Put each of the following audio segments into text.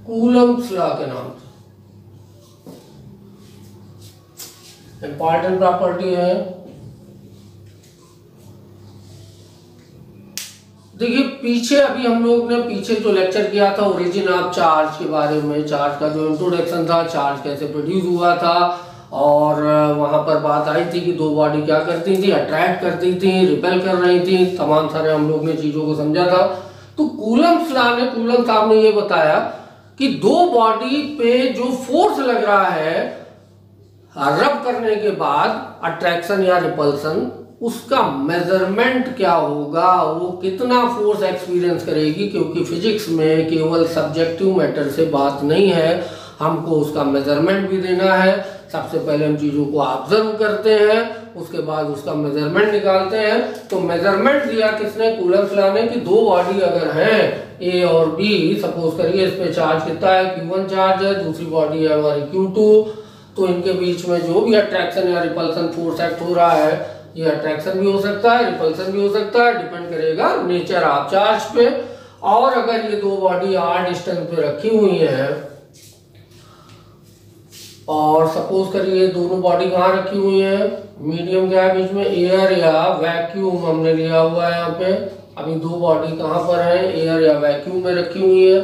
Coulomb's law के नाम से। इंपॉर्टेंट प्रॉपर्टी है। देखिए पीछे अभी हम लोग ने पीछे जो लेक्चर किया था ओरिजिन ऑफ चार्ज के बारे में, चार्ज का जो इंट्रोडक्शन था, चार्ज कैसे प्रोड्यूस हुआ था, और वहां पर बात आई थी कि दो बॉडी क्या करती थी, अट्रैक्ट करती थी, रिपेल कर रही थी, तमाम सारे हम लोग ने चीजों को समझा था। तो कूलम्ब्स लॉ ने, कूलम्ब साहब ने ये बताया कि दो बॉडी पे जो फोर्स लग रहा है रब करने के बाद, अट्रैक्शन या रिपल्सन, उसका मेजरमेंट क्या होगा, वो कितना फोर्स एक्सपीरियंस करेगी, क्योंकि फिजिक्स में केवल सब्जेक्टिव मैटर से बात नहीं है, हमको उसका मेजरमेंट भी देना है। सबसे पहले हम चीज़ों को ऑब्जर्व करते हैं, उसके बाद उसका मेजरमेंट निकालते हैं। तो मेजरमेंट दिया किसने, कूलम्ब्स लॉ ने, कि दो बॉडी अगर हैं ए और बी, सपोज करिए इस पे चार्ज कितना है, Q1 चार्ज है, दूसरी बॉडी है हमारी Q2, तो इनके बीच में जो भी अट्रैक्शन या रिपल्सन फोर्स एक्ट हो रहा है, ये अट्रैक्शन भी हो सकता है, रिपल्सन भी हो सकता है, डिपेंड करेगा नेचर ऑफ चार्ज पे। और अगर ये दो बॉडी r डिस्टेंस पे रखी हुई है, और सपोज करिए दोनों बॉडी कहाँ रखी हुई है, मीडियम क्या है बीच में, एयर या वैक्यूम हमने लिया हुआ है यहाँ पे। अभी दो बॉडी कहाँ पर है, एयर या वैक्यूम में रखी हुई है।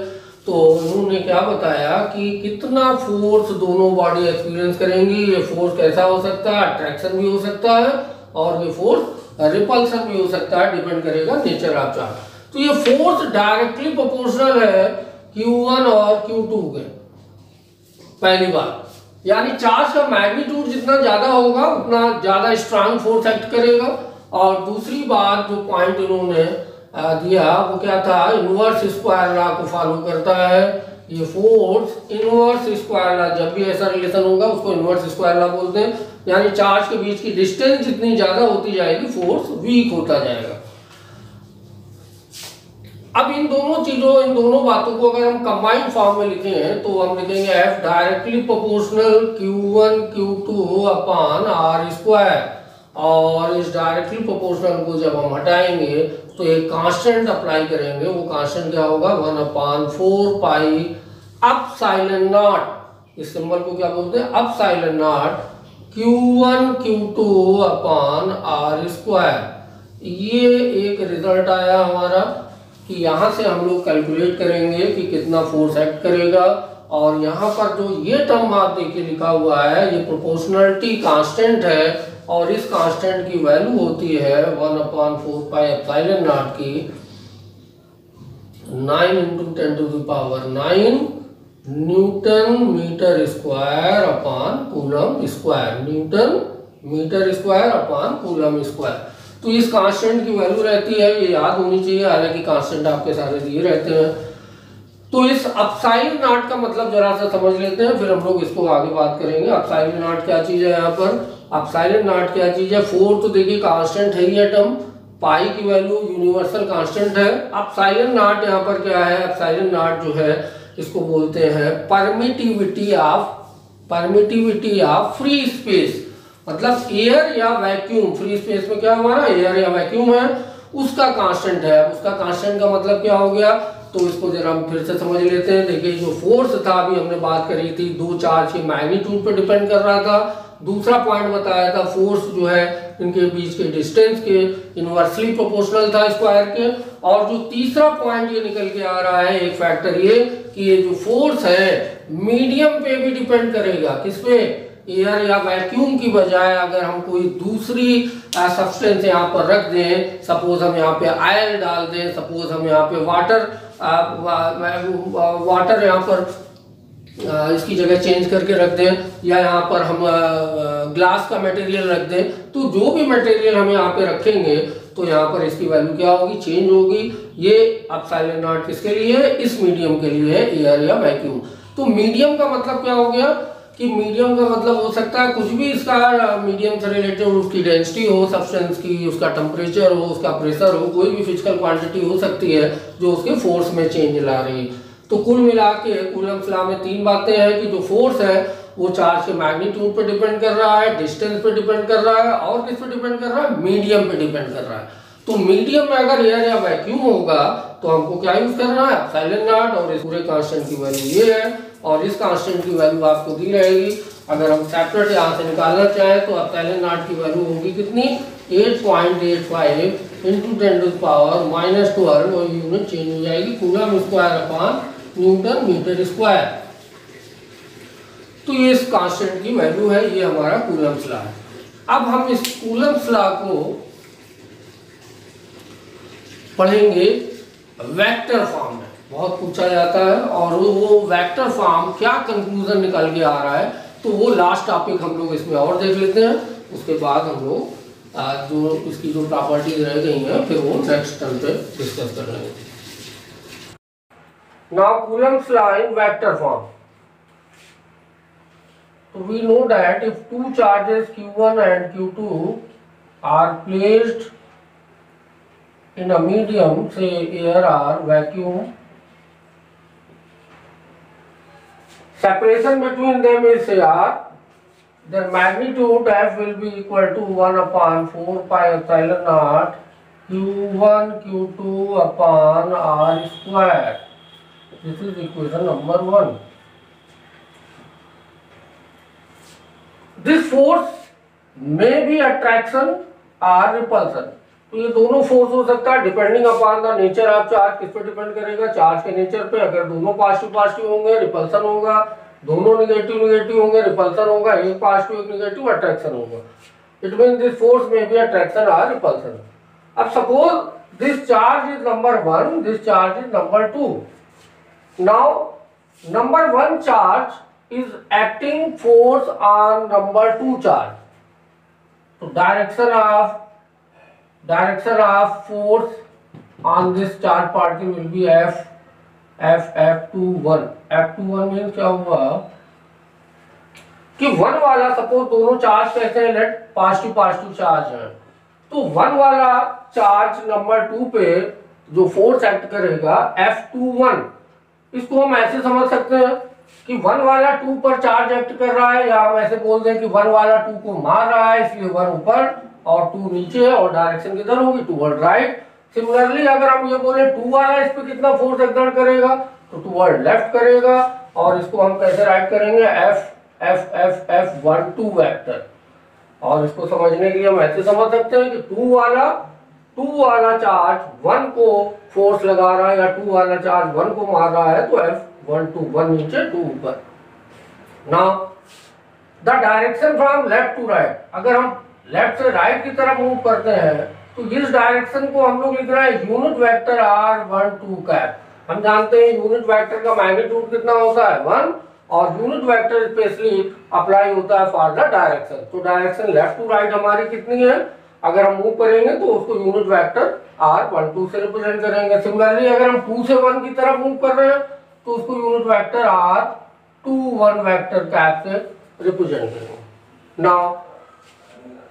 तो उन्होंने क्या बताया कि कितना फोर्स दोनों बॉडी एक्सपीरियंस करेंगी। ये फोर्स कैसा हो सकता है, अट्रैक्शन भी हो सकता है, और ये फोर्स रिपल्सन भी हो सकता है, डिपेंड करेगा नेचर ऑफ चार्ज। तो ये फोर्स डायरेक्टली प्रोपोर्शनल है Q1 और Q2 के, पहली बात। यानी चार्ज का मैग्नीट्यूड जितना ज्यादा होगा उतना ज्यादा स्ट्रांग फोर्स एक्ट करेगा। और दूसरी बात जो पॉइंट इन्होंने दिया वो क्या था, इनवर्स स्क्वायर लॉ को फॉलो करता है ये फोर्स। इनवर्स स्क्वायर लॉ, जब भी ऐसा रिलेशन होगा उसको इनवर्स स्क्वायर लॉ बोलते हैं। यानी चार्ज के बीच की डिस्टेंस जितनी ज्यादा होती जाएगी फोर्स वीक होता जाएगा। अब इन दोनों चीजों, इन दोनों बातों को अगर हम कंबाइंड फॉर्म में लिखें तो हम लिखेंगे F directly proportional Q1 Q2 upon R square. और इस डायरेक्टली प्रोपोर्शनल को जब हम हटाएंगे तो एक कांस्टेंट अप्लाई करेंगे। वो कांस्टेंट क्या होगा, 1/4 पाई एप्सिलॉन नॉट। इस सिंबल को क्या बोलते हैं, epsilon naught Q1 Q2 upon R square. ये एक रिजल्ट आया हमारा कि यहाँ से हम लोग कैलकुलेट करेंगे कि कितना फोर्स एक्ट करेगा। और यहाँ पर जो ये टर्म आप देखिए लिखा हुआ है, ये प्रोपोर्शनलिटी कांस्टेंट है, और इस कांस्टेंट की वैल्यू होती है 1/4 पाई एप्सिलॉन नॉट की 9 × 10⁹ newton metre square upon coulomb square, newton metre square upon coulomb square. तो इस कांस्टेंट की वैल्यू रहती है, ये याद होनी चाहिए, हालांकि कांस्टेंट आपके सारे दिए रहते हैं। तो इस एप्सिलॉन नॉट का मतलब जरा सा समझ लेते हैं, फिर हम लोग इसको आगे बात करेंगे। एप्सिलॉन नॉट क्या चीज है, यहाँ पर एप्सिलॉन नॉट क्या चीज है, 4 तो देखिए कांस्टेंट है ही टर्म, पाई की वैल्यू यूनिवर्सल कांस्टेंट है। एप्सिलॉन नॉट यहाँ पर क्या है, एप्सिलॉन नॉट जो है इसको बोलते हैं परमिटिविटी ऑफ फ्री स्पेस। मतलब एयर या वैक्यूम, फ्री स्पेस में क्या हमारा एयर या वैक्यूम है, उसका कांस्टेंट है। उसका कांस्टेंट का मतलब क्या हो गया, तो इसको जरा हम फिर से समझ लेते हैं। देखिए जो फोर्स था, अभी हमने बात करी थी, दो चार्ज के मैग्नीट्यूड पर डिपेंड कर रहा था। दूसरा पॉइंट बताया था फोर्स जो है इनके बीच के डिस्टेंस के इनवर्सली प्रोपोर्शनल था स्क्वायर के। और जो तीसरा पॉइंट ये निकल के आ रहा है, एक फैक्टर ये कि ये जो फोर्स है मीडियम पे भी डिपेंड करेगा। किस पे, एयर या वैक्यूम की बजाय अगर हम कोई दूसरी सब्सटेंस यहाँ पर रख दें, सपोज हम यहाँ पे ऑयल डाल दें, सपोज हम यहाँ पे वाटर यहाँ पर इसकी जगह चेंज करके रख दें, या यहाँ पर हम ग्लास का मटेरियल रख दें, तो जो भी मटेरियल हम यहाँ पे रखेंगे तो यहाँ पर इसकी वैल्यू क्या होगी, चेंज होगी। ये एप्सिलॉन नॉट किसके लिए है, इस मीडियम के लिए है, एयर या वैक्यूम। तो मीडियम का मतलब क्या हो गया कि मीडियम का मतलब हो सकता है कुछ भी इसका मीडियम से रिलेटेड, उसकी डेंसिटी हो सब्सटेंस की, उसका टेम्परेचर हो, उसका प्रेशर हो, कोई भी फिजिकल क्वांटिटी हो सकती है जो उसके फोर्स में चेंज ला रही है। तो कुल मिला के कूलम्ब्स लॉ में तीन बातें हैं कि जो फोर्स है वो चार्ज के मैग्नीट्यूड पे डिपेंड कर रहा है, डिस्टेंस पे डिपेंड कर रहा है, और किस पे डिपेंड कर रहा है, मीडियम पे डिपेंड कर रहा है। तो मीडियम में अगर एयर या वैक्यूम होगा तो हमको क्या यूज करना है, एप्सिलॉन नॉट, और इस पूरे कांस्टेंट की वैल्यू ये है और इस कांस्टेंट की वैल्यू आपको दी रहेगी। अगर हम सेपरेट यहाँ से निकालना चाहें तो एप्सिलॉन नॉट की वैल्यू होगी कितनी, 8.85 इंटू 10⁻⁻12 और यूनिट चेंज हो जाएगी coulomb square upon newton metre square. तो ये इस कांस्टेंट की वैल्यू है, ये हमारा कूलम्स लॉ है। अब हम इस कूलम्स लॉ को पढ़ेंगे वेक्टर फॉर्म में, बहुत पूछा जाता है, और वो वेक्टर फॉर्म क्या कंक्लूजन निकल के आ रहा है, तो वो लास्ट टॉपिक हम लोग इसमें और देख लेते हैं। उसके बाद हम लोग जो इसकी जो प्रॉपर्टीज रह गई हैं फिर वो नेक्स्ट टर्म पे डिस्कस कर लेंगे। Now Coulomb's law in vector form. So we know that if two charges Q1 and Q2 are placed in a medium, say air or vacuum, separation between them is r, their magnitude F will be equal to 1 upon 4 pi epsilon naught Q1 Q2 upon r square. This is equation number 1. This force may be attraction or repulsion. तो ये दोनों force हो सकता है depending upon the nature of charge. किस पे depend करेगा, charge के नेचर पे। अगर दोनों पॉजिटिव पॉजिटिव होंगे रिपल्सन होगा, दोनों नेगेटिव नेगेटिव होंगे रिपल्सन होगा, एक पॉजिटिव एक नेगेटिव अट्रैक्शन होगा। इट मींस दिस फोर्स में बी अट्रैक्शन और रिपल्सन। अब suppose this charge is number 1, this charge is number 2। Now number 1 charge is acting force on number 2 charge. So direction of force on this charge particle will be F21. F21 means क्या हुआ कि 1 वाला, suppose दोनों charge कैसे हैं, late positive positive charge है, तो 1 वाला चार्ज नंबर 2 पे जो फोर्स एक्ट करेगा F21, इसको हम ऐसे समझ सकते हैं कि 1 वाला 2 पर चार्ज एक्ट कर रहा है, या हम ऐसे बोल दें कि 1 वाला 2 को मार रहा है, इसलिए 1 ऊपर और 2 नीचे है, और डायरेक्शन किधर होगी, टुवर्ड राइट। सिमिलरली अगर हम ये बोले 2 वाला इस पे कितना फोर्स एक्ट करेगा, तो टुवर्ड लेफ्ट करेगा, और इसको हम कैसे राइट करेंगे, F12 वेक्टर। और इसको समझने के लिए हम ऐसे समझ सकते हैं कि 2 वाला चार्ज 1 को फोर्स लगा रहा है, या 2 वाला चार्ज 1 को मार रहा है, तो F1 नीचे 2 ऊपर। Now the direction from left to right, अगर हम लेफ्ट से राइट की तरफ मूव करते हैं तो इस डायरेक्शन को हम लोग लिख रहे हैं यूनिट वेक्टर R12 कैप। हम जानते हैं यूनिट वेक्टर का मैग्नीट्यूड कितना होता है, 1, और यूनिट वेक्टर स्पेशली अप्लाई होता है फॉर द डायरेक्शन। तो डायरेक्शन लेफ्ट टू राइट हमारी कितनी है, अगर हम मूव करेंगे तो उसको यूनिट वेक्टर R12 से रिप्रेजेंट करेंगे। सिमिलरली अगर हम 2 से 1 की तरफ मूव कर रहे हैं तो उसको unit vector R21 vector cap से रिप्रेजेंट करेंगे। Now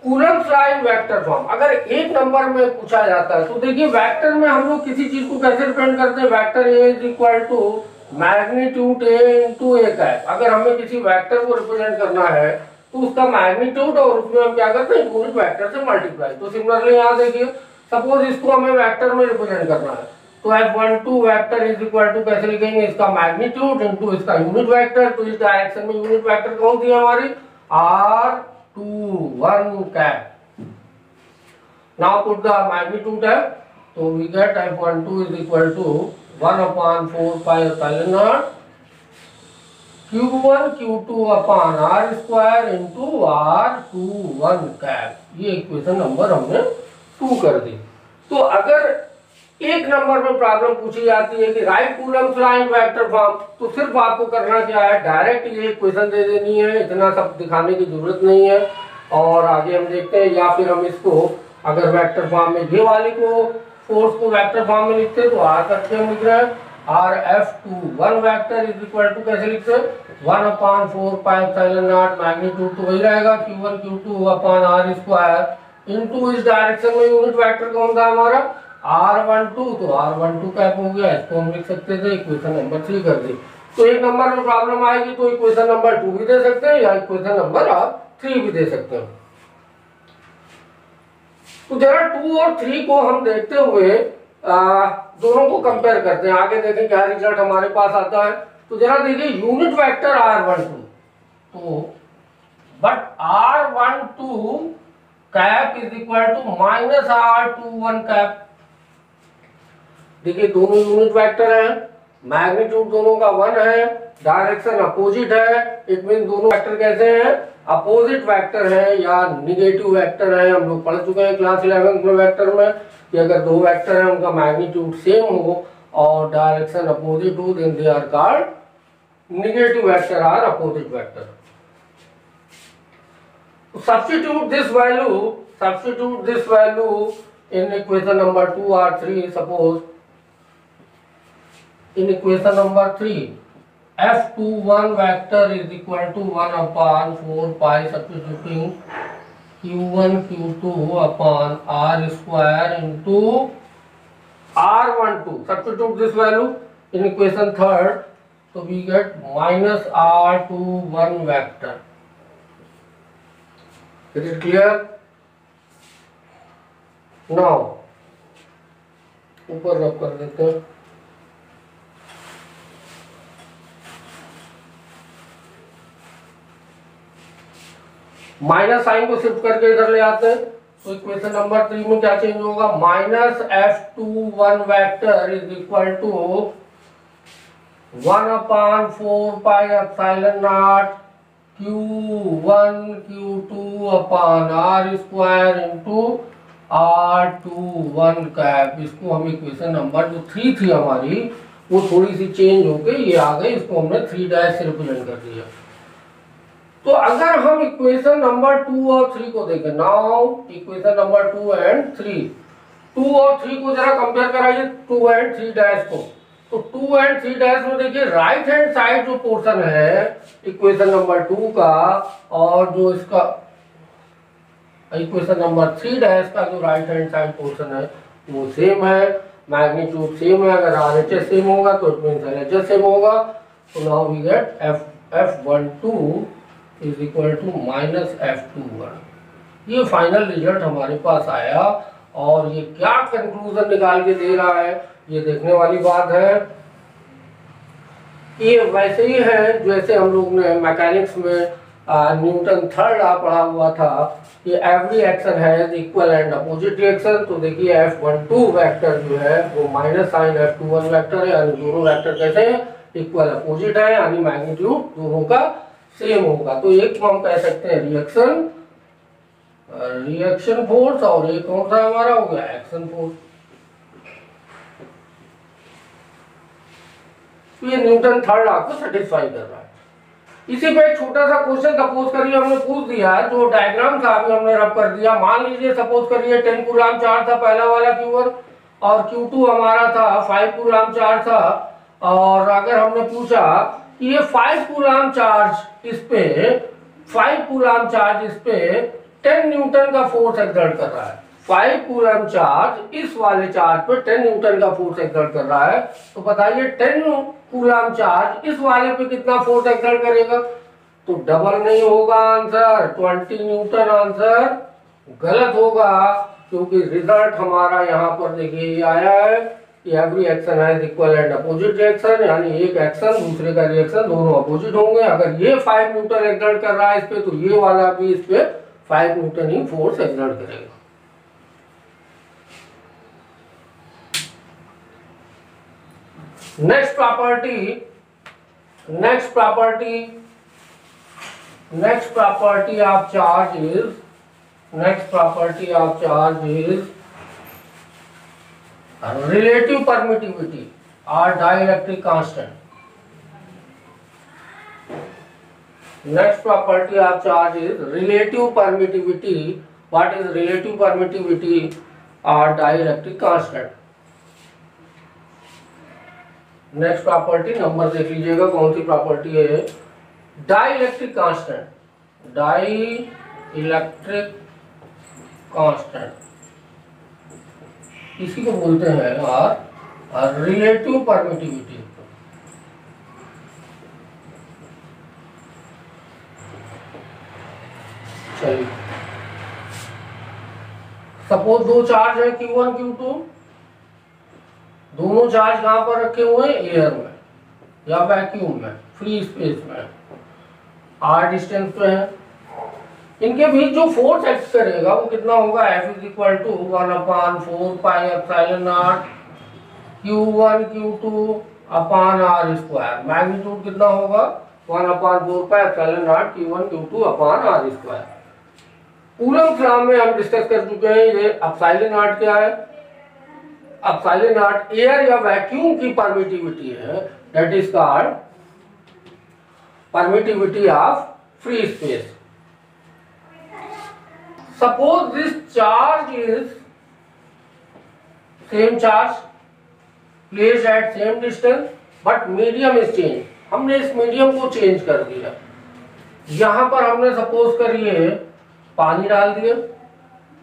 Coulomb's law in vector form, अगर एक नंबर में पूछा जाता है तो देखिए वेक्टर में हम लोग किसी चीज को कैसे रिप्रेजेंट करते हैं, vector A is equal to magnitude A into A cap. अगर हमें किसी वेक्टर को रिप्रेजेंट करना है तो उसका मैग्नीट्यूड और उसमें हम क्या करते हैं, यूनिट वेक्टर से मल्टीप्लाई। तो सिमिलरली यहाँ देखिए सपोज इसको हमें वेक्टर में रिप्रेजेंट करना है, तो F12 vector is equal to कैसे लिखेंगे, इसका मैग्नीट्यूड इनटू इसका यूनिट वेक्टर। तो इस डायरेक्शन में यूनिट वेक्टर कौन सी है हमारी, R21 cap. Now put the magnitude है, तो we get F12 is equal to 1 upon 4 pi epsilon naught Q1 Q2 upon R square into R21 cap. ये इक्वेशन नंबर हमने 2 कर दी। तो अगर एक नंबर में प्रॉब्लम पूछी जाती है कि right Coulomb's law in vector form, तो सिर्फ आपको करना क्या है, डायरेक्ट ये इक्वेशन दे देनी है, इतना सब दिखाने की जरूरत नहीं है। और आगे हम देखते हैं, या फिर हम इसको अगर वेक्टर फॉर्म में ये वाले को फोर्स को वेक्टर फॉर्म में लिखते हैं तो R करके हम लिख रहे हैं RF21 vector is equal to कैसे लिखते हैं, 1 upon 4 pi epsilon naught magnitude तो वही रहेगा Q1 Q2 upon R square into इस डायरेक्शन में यूनिट वेक्टर कौन था हमारा R12, तो R12 कैप हो गया। इसको हम लिख सकते थे इक्वेशन नंबर 3 कर दी। तो एक नंबर में प्रॉब्लम आएगी तो इक्वेशन नंबर 2 भी दे सकते हैं, या इक्वेशन नंबर आप 3 भी दे सकते हैं। तो जरा 2 और 3 को हम देखते हुए दोनों को कंपेयर करते हैं, आगे देखें क्या रिजल्ट हमारे पास आता है। तो जरा देखिए यूनिट वेक्टर R12, तो but R12 cap is equal to minus R21 cap. देखिए दोनों यूनिट वेक्टर हैं, मैग्नीट्यूड दोनों का 1 है, डायरेक्शन अपोजिट है, इट मीन दोनों वेक्टर कैसे हैं, अपोजिट वेक्टर है या निगेटिव वेक्टर है। हम लोग पढ़ चुके हैं क्लास 11 में वेक्टर में कि अगर दो वेक्टर हैं उनका मैग्नीट्यूड सेम हो और डायरेक्शन अपोजिट हो then they are called negative vector or opposite vector. Substitute this value in equation number 2 or 3. Suppose in equation number 3 f21 vector is equal to 1 upon 4 pi substituting q1 q2 upon r square into r12. Substitute this value in equation 3rd, so we get minus r21 vector. Is it clear? Now ऊपर रब कर देते हैं। Minus sign को shift करके इधर ले आते हैं, तो इक्वेशन नंबर 3 में क्या चेंज होगा, minus f21 vector is equal to 1 upon 4 pi epsilon naught Q1 Q2 upon R square into R21 cap. इसको हम इक्वेशन नंबर जो 3 थी हमारी वो थोड़ी सी चेंज होके ये आ गई, इसको हमने 3 डैश से रिप्रेजेंट कर दिया। तो अगर हम इक्वेशन नंबर 2 और 3 को देखें, नाउ इक्वेशन नंबर 2 एंड 3, 2 और 3 को जरा कंपेयर कराइए 2 एंड 3 डैश को। तो 2 एंड 3 डैश में देखिए राइट हैंड साइड जो पोर्शन है इक्वेशन नंबर 2 का और जो इसका इक्वेशन नंबर 3 डैश का जो राइट हैंड साइड पोर्शन है वो सेम है, मैग्नीट्यूड सेम है। अगर RHS सेम होगा तो इट मींस LHS सेम होगा। तो now we get f12 is equal to minus f21। ये फाइनल रिजल्ट हमारे पास आया और ये क्या कंक्लूजन निकाल के दे रहा है ये देखने वाली बात है। ये वैसे ही है जैसे हम लोग ने मैकेनिक्स में न्यूटन थर्ड लॉ पढ़ा हुआ था कि every action has equal and opposite reaction. तो देखिए f12 वेक्टर जो है वो माइनस साइन f21 वेक्टर है, यानी दोनों वेक्टर कैसे हैं, इक्वल अपोजिट है, यानी मैग्नीट्यूड दोनों का सेम होगा। तो एक को हम कह सकते हैं रिएक्शन फोर्स और एक कौन सा हमारा हो गया, एक्शन फोर्स। तो ये न्यूटन थर्ड लॉ को सेटिस्फाई कर रहा है। इसी पे एक छोटा सा क्वेश्चन सपोज करिए हमने पूछ दिया, जो डायग्राम था अभी हमने रब कर दिया। मान लीजिए सपोज करिए 10 कूलम चार्ज था पहला वाला Q1 और Q2 हमारा था 5 कूलम चार्ज था। और अगर हमने पूछा कि ये 5 कूलम चार्ज इस पे 10 न्यूटन का फोर्स एक्सर्ट कर रहा है, 5 कूलम चार्ज इस वाले चार्ज पे 10 न्यूटन का फोर्स एक्सर्ट कर रहा है। तो बताइए 10 कूलम चार्ज इस वाले पे कितना फोर्स एक्सर्ट करेगा। तो डबल नहीं होगा आंसर, 20 न्यूटन आंसर गलत होगा, क्योंकि रिजल्ट हमारा यहाँ पर देखिए ये आया है कि every action has equal and opposite reaction, यानी एक एक्शन दूसरे का रिएक्शन दोनों अपोजिट होंगे। अगर ये 5 न्यूटन एक्सर्ट कर रहा है इस पे तो ये वाला भी इस पे 5 न्यूटन ही फोर्स एक्सर्ट करेगा। Next property of charge is relative permittivity or dielectric constant. Next property of charge is relative permittivity. What is relative permittivity or dielectric constant? Next property number देख लीजिएगा कौन सी प्रॉपर्टी है, dielectric constant. Dielectric constant इसी को बोलते हैं और relative permittivity. चलिए सपोज दो चार्ज है Q1 Q2 दोनों चार्ज कहाँ पर रखे हुए हैं, एयर में या वैक्यूम में, फ्री स्पेस में, आर डिस्टेंस पे है। इनके बीच जो फोर्स एक्ट करेगा वो कितना होगा, F is equal to 1/4 pi epsilon naught Q1 Q2 upon r square. Magnitude कितना होगा, 1/4 pi epsilon naught Q1 Q2 upon r square. Coulomb law में हम डिस्कस कर चुके हैं, ये एप्सिलॉन नॉट क्या है, एप्सिलॉन नॉट एयर या वैक्यूम की परमिटिविटी है, that is called permittivity of free space. Suppose this charge is same charge placed at same distance but medium is changed। हमने इस मीडियम को चेंज कर दिया। यहाँ पर हमने सपोज करिए पानी डाल दिया,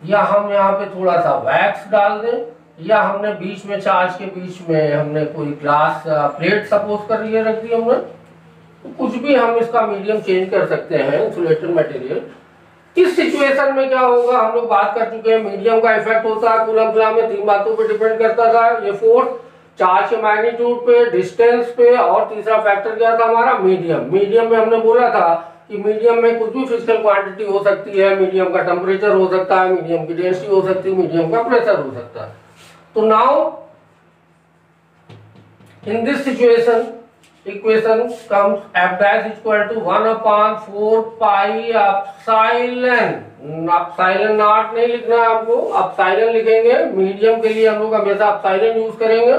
या हम यहाँ पे थोड़ा सा वैक्स डाल दें, या हमने बीच में चार्ज के बीच में हमने कोई ग्लास प्लेट सपोज करिए रख दी हमने, तो कुछ भी हम इसका मीडियम चेंज कर सकते हैं इंसुलेटेड मटेरियल। इस सिचुएशन में क्या होगा, हम लोग बात कर चुके हैं, मीडियम का इफेक्ट होता है कूलम्ब लॉ में, तीन बातों पे डिपेंड करता था, ये फोर्स, चार्ज के मैग्नीट्यूड पे, डिस्टेंस पे, और तीसरा फैक्टर क्या था हमारा, मीडियम। मीडियम में हमने बोला था कि मीडियम में कुछ भी फिजिकल क्वांटिटी हो सकती है, मीडियम का टेम्परेचर हो सकता है, मीडियम की डेंसिटी हो सकती है, मीडियम का प्रेशर हो सकता है। तो now in this situation equation comes f dash equal to 1/4 pi epsilon, epsilon not नहीं लिखना है आपको, एप्सिलॉन लिखेंगे। मीडियम के लिए हम लोग हमेशा एप्सिलॉन यूज करेंगे,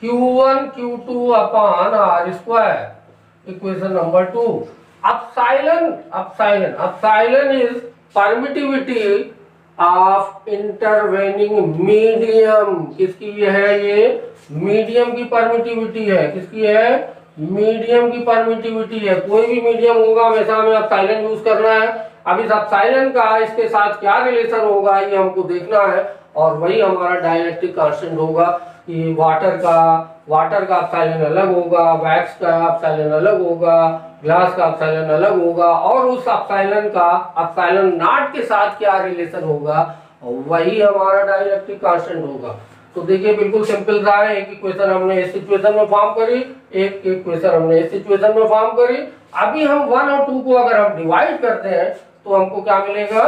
Q1 Q2 upon r square. Equation number 2, epsilon is permittivity of intervening medium. किसकी है, ये मीडियम की परमिटिविटी है, किसकी है, मीडियम की परमिटिविटी है। कोई भी मीडियम होगा हमेशा हमें एप्सिलॉन यूज करना है। अब इस एप्सिलॉन का इसके साथ क्या रिलेशन होगा ये हमको देखना है, और वही हमारा डाइलेक्ट्रिक कांस्टेंट होगा कि वाटर का एप्सिलॉन अलग होगा, वैक्स का एप्सिलॉन अलग होगा, ग्लास का एप्सिलॉन अलग होगा, और उस एप्सिलॉन का एप्सिलॉन नॉट के साथ क्या रिलेशन होगा, वही हमारा डाइलेक्ट्रिक कांस्टेंट होगा। तो देखिए बिल्कुल सिंपल सा है, एक इक्वेशन हमने इस सिचुएशन में फॉर्म करी, एक इक्वेशन हमने इस सिचुएशन में फॉर्म करी। अभी हम 1 और 2 को अगर हम डिवाइड करते हैं तो हमको क्या मिलेगा,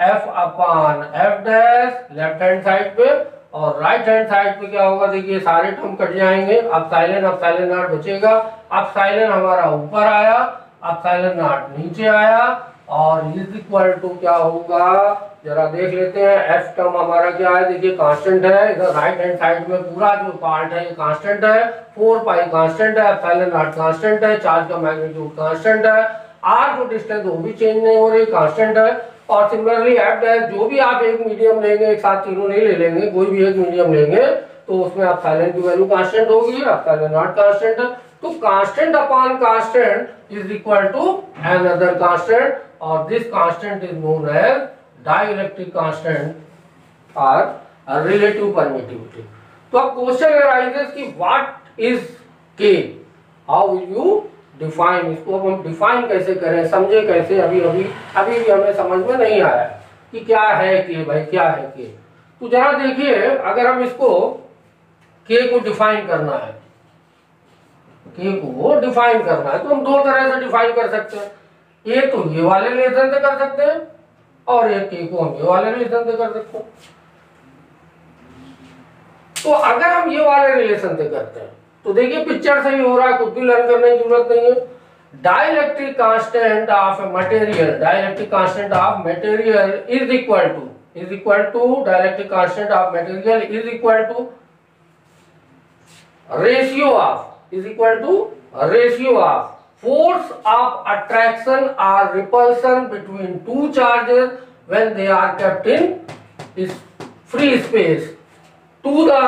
F अपान F dash left hand side पे, और राइट हैंड साइड पे क्या होगा, देखिए सारे टर्म कट जाएंगे, एप्सिलॉन नॉट बचेगा। एप्सिलॉन हमारा ऊपर आया, एप्सिलॉन नॉट नीचे आया, और इज इक्वल टू क्या होगा, जरा देख लेते हैं। F टर्म हमारा क्या है, देखिए कांस्टेंट है, इधर राइट हैंड साइड में पूरा जो पार्ट है ये कांस्टेंट है, 4 पाई कांस्टेंट है, एप्सिलॉन नॉट कांस्टेंट है, चार्ज का मैग्नीट्यूड कांस्टेंट है, r जो डिस्टेंस वो भी चेंज नहीं हो रही, कांस्टेंट है। और सिमिलरली F डैश, जो भी आप एक मीडियम लेंगे, एक साथ तीनों नहीं ले लेंगे, कोई भी एक मीडियम लेंगे तो उसमें एप्सिलॉन की वैल्यू कांस्टेंट होगी, एप्सिलॉन नॉट कांस्टेंट है। तो constant upon constant is equal to another constant, और this constant is known as dielectric constant और रिलेटिव परमिटिविटी। तो अब क्वेश्चन अराइजेस कि what is K, how will you define, इसको अब हम डिफाइन कैसे करें, समझे कैसे, अभी भी हमें समझ में नहीं आया कि क्या है के, भाई क्या है के। तो जरा देखिए, अगर हम इसको के को डिफाइन करना है, के को डिफाइन करना है तो हम दो तरह से डिफाइन कर सकते हैं, एक तो ये वाले रिलेशन से कर सकते हैं, और एक के को हम ये वाले रिलेशन से कर सकते हैं। तो अगर हम ये वाले रिलेशन से करते हैं तो देखिए पिक्चर से ही हो रहा है, कुछ भी लर्न करने की जरूरत नहीं है। Dielectric constant of material, dielectric constant of material is equal to dielectric constant of material is equal to ratio of force of attraction or repulsion between two charges when they are kept in free space to the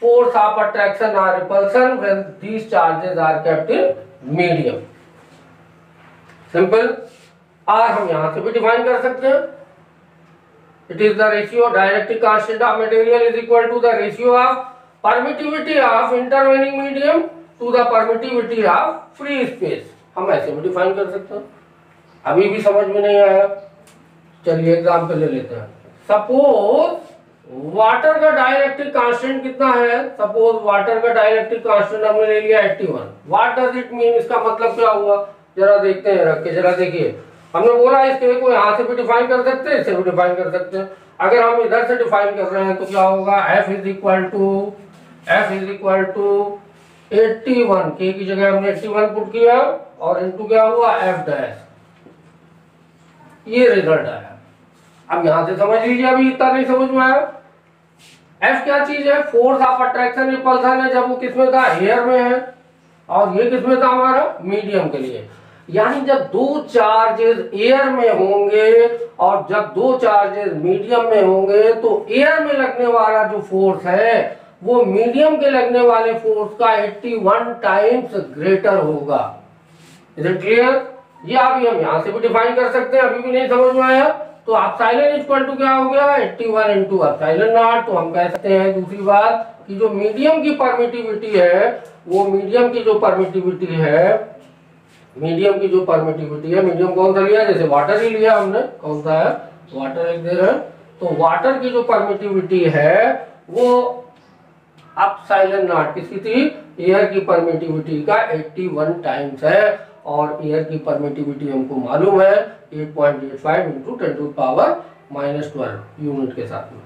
force of attraction or repulsion when these charges are kept in medium। Simple. और हम यहां से भी define कर सकते हैं, it is the ratio dielectric constant of material is equal to the ratio of permittivity of intervening medium to the permittivity of free space. हम ऐसे भी डिफाइन कर सकते हैं। अभी भी समझ में नहीं आया, चलिए एग्जाम्पल ले लेते हैं। सपोज वाटर का डाइलेक्ट्रिक कांस्टेंट कितना है? सपोज वाटर का डाइलेक्ट्रिक कांस्टेंट हमने ले लिया 81। What does it mean? इसका मतलब क्या हुआ? जरा देखते हैं, रख के जरा देखिए। हमने बोला इसके को यहाँ से भी डिफाइन कर सकते हैं, इससे भी डिफाइन कर सकते हैं। अगर हम इधर से डिफाइन कर रहे हैं तो क्या होगा? F इज इक्वल टू 81, के की जगह हमने 81 पुट किया और इनटू क्या हुआ? F dash. ये रिजल्ट आया। अब यहां से समझ लीजिए, अभी इतना नहीं समझ में आया। F क्या चीज है? फोर्स ऑफ अट्रैक्शन रिपल्सन है, जब वो किसमें था? एयर में है। और ये किसमें था? हमारा मीडियम के लिए। यानी जब दो चार्जेस एयर में होंगे और जब दो चार्जेस मीडियम में होंगे तो एयर में लगने वाला जो फोर्स है वो मीडियम के लगने वाले फोर्स का 81 टाइम्स ग्रेटर होगा। Is it clear? ये अभी हम यहां से भी डिफाइन कर सकते हैं। अभी भी नहीं समझ में आया तो एप्सिलॉन इक्वल टू क्या हो गया? 81 इंटू एप्सिलॉन नॉट। तो हम कह सकते हैं दूसरी बात कि जो मीडियम की परमिटिविटी है, वो मीडियम की जो परमिटिविटी है, मीडियम कौन सा लिया? जैसे वाटर ही लिया हमने, कौन सा है? वाटर लिख दे रहे हैं। तो वाटर की जो परमिटिविटी है वो एप्सिलॉन नॉट किसकी थी? एयर की परमिटिविटी का 81 टाइम्स है। और एयर की परमिटिविटी हमको मालूम है 8.85 इंटू 10 टू पावर -12 यूनिट के साथ में।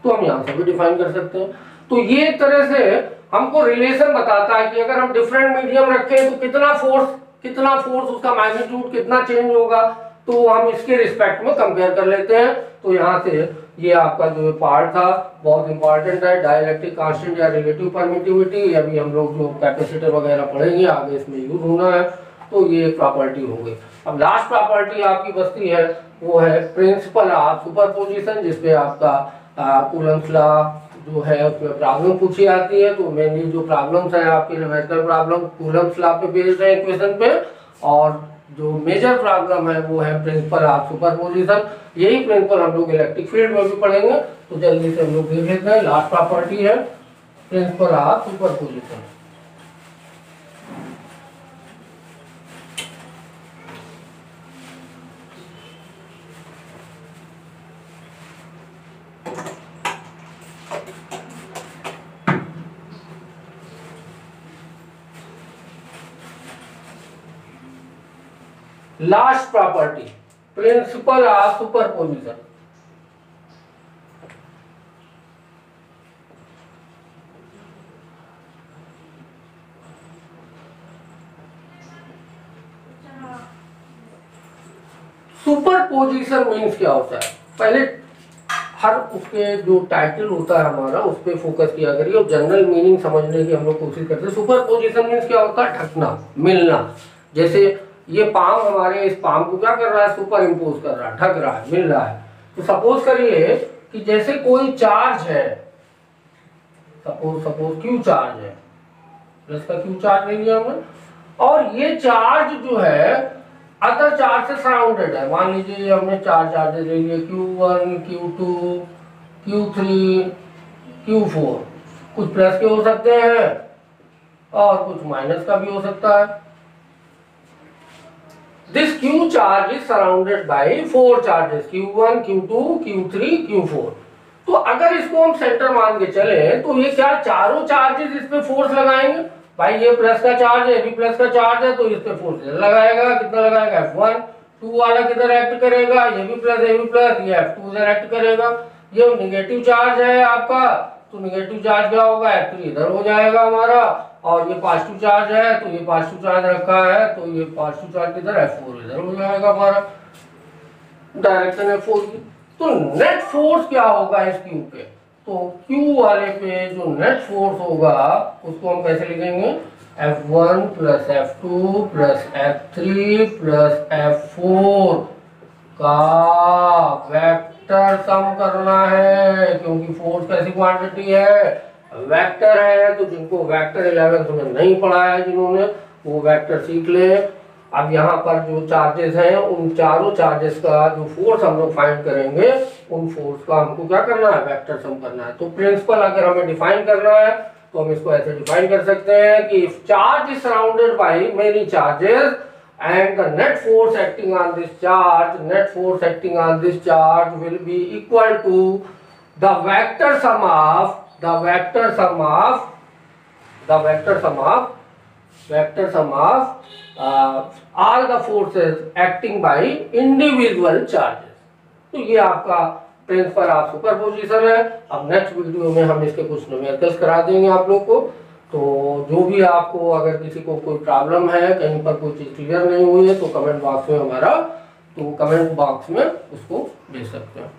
तो हम यहाँ से भी डिफाइन कर सकते हैं। तो ये एक तरह से हमको रिलेशन बताता है कि अगर हम डिफरेंट मीडियम रखें तो कितना फोर्स उसका मैग्नीट्यूड कितना चेंज होगा। तो हम इसके रिस्पेक्ट में कंपेयर कर लेते हैं। तो यहाँ से ये आपका जो पार्ट था बहुत इंपॉर्टेंट है, डाइलेक्ट्रिक कांस्टेंट या रिलेटिव परमिटिविटी। अभी हम लोग जो कैपेसिटर वगैरह पढ़ेंगे आगे इसमें यूज होना है। तो ये प्रॉपर्टी हो गई। अब लास्ट प्रॉपर्टी आपकी बचती है, वो है प्रिंसिपल ऑफ सुपरपोजिशन, जिसपे आपका कूलम्स लॉ जो है उसमें प्रॉब्लम पूछी आती है। तो मेनली जो प्रॉब्लम्स हैं आपके न्यूमेरिकल प्रॉब्लम कूलम्स लॉ पे बेस्ड है इक्वेशन पे, और जो मेजर प्रॉब्लम है वो है प्रिंसिपल ऑफ सुपरपोजिशन। यही प्रिंसिपल हम लोग इलेक्ट्रिक फील्ड में भी पढ़ेंगे। तो जल्दी से हम लोग देख लेते हैं। लास्ट प्रॉपर्टी है principle of superposition. Last property principle of superposition. Superposition means क्या होता है? पहले हर उसके जो टाइटल होता है हमारा उस पर फोकस किया करिए और जनरल मीनिंग समझने की हम लोग कोशिश करते हैं। सुपरपोजिशन मीन्स क्या होता है? ढकना, मिलना। जैसे ये पाम हमारे इस पाम को क्या कर रहा है? सुपर इम्पोज कर रहा है, ढक रहा है, मिल रहा है। तो सपोज करिए कि जैसे कोई चार्ज है, सपोज क्यू चार्ज है, प्लस का क्यू चार्ज ले लिया हमने, और ये चार्ज जो है अदर चार्ज से सराउंडेड है। मान लीजिए हमने चार चार्जेस ले लिए, Q1, Q2, Q3, Q4। कुछ प्लस के हो सकते हैं और कुछ माइनस का भी हो सकता है। This Q charge is surrounded by 4 charges, Q1, Q2, Q3, Q4। तो अगर इसको हम सेंटर मान के चले तो ये क्या चारों चार्जेस इस पे फोर्स लगाएंगे? भाई ये प्लस का चार्ज है, ये भी प्लस का चार्ज है, तो इस पे फोर्स लगाएगा। कितना लगाएगा? F1। 2 वाला किधर एक्ट करेगा? ये भी प्लस, ये भी प्लस, ये F2 इधर एक्ट करेगा। ये नेगेटिव चार्ज है आपका, तो नेगेटिव चार्ज क्या होगा? F3 इधर हो जाएगा हमारा। और ये पॉजिटिव चार्ज है तो ये पॉजिटिव चार्ज रखा है तो ये पॉजिटिव चार्ज किधर? F4 इधर हो जाएगा हमारा, डायरेक्शन F4 की। तो नेट फोर्स क्या होगा इस क्यू पे? तो क्यू वाले पे जो नेट फोर्स होगा उसको हम कैसे लिखेंगे? F1 plus F2 plus F3 plus F4 का वेक्टर सम करना है, क्योंकि फोर्स कैसी क्वांटिटी है? वेक्टर है। तो जिनको वेक्टर 11th में नहीं पढ़ा है जिन्होंने, वो वेक्टर सीख ले। अब यहाँ पर जो चार्जेस हैं उन चारों चार्जेस का जो फोर्स हम लोग फाइंड करेंगे, उन फोर्स का हमको क्या करना है? वेक्टर सम करना है। तो प्रिंसिपल अगर हमें डिफाइन करना है तो हम इसको ऐसे डिफाइन कर सकते हैं कि if charge is surrounded by many charges and the net force acting on this charge will be equal to the vector sum of all the forces acting by individual charges। तो ये आपका transfer of superposition है। अब next video में हम इसके कुछ numericals करा देंगे आप लोग को। तो जो भी आपको अगर किसी को कोई प्रॉब्लम है, कहीं पर कोई चीज़ क्लियर नहीं हुई है, तो कमेंट बॉक्स में उसको भेज सकते हैं।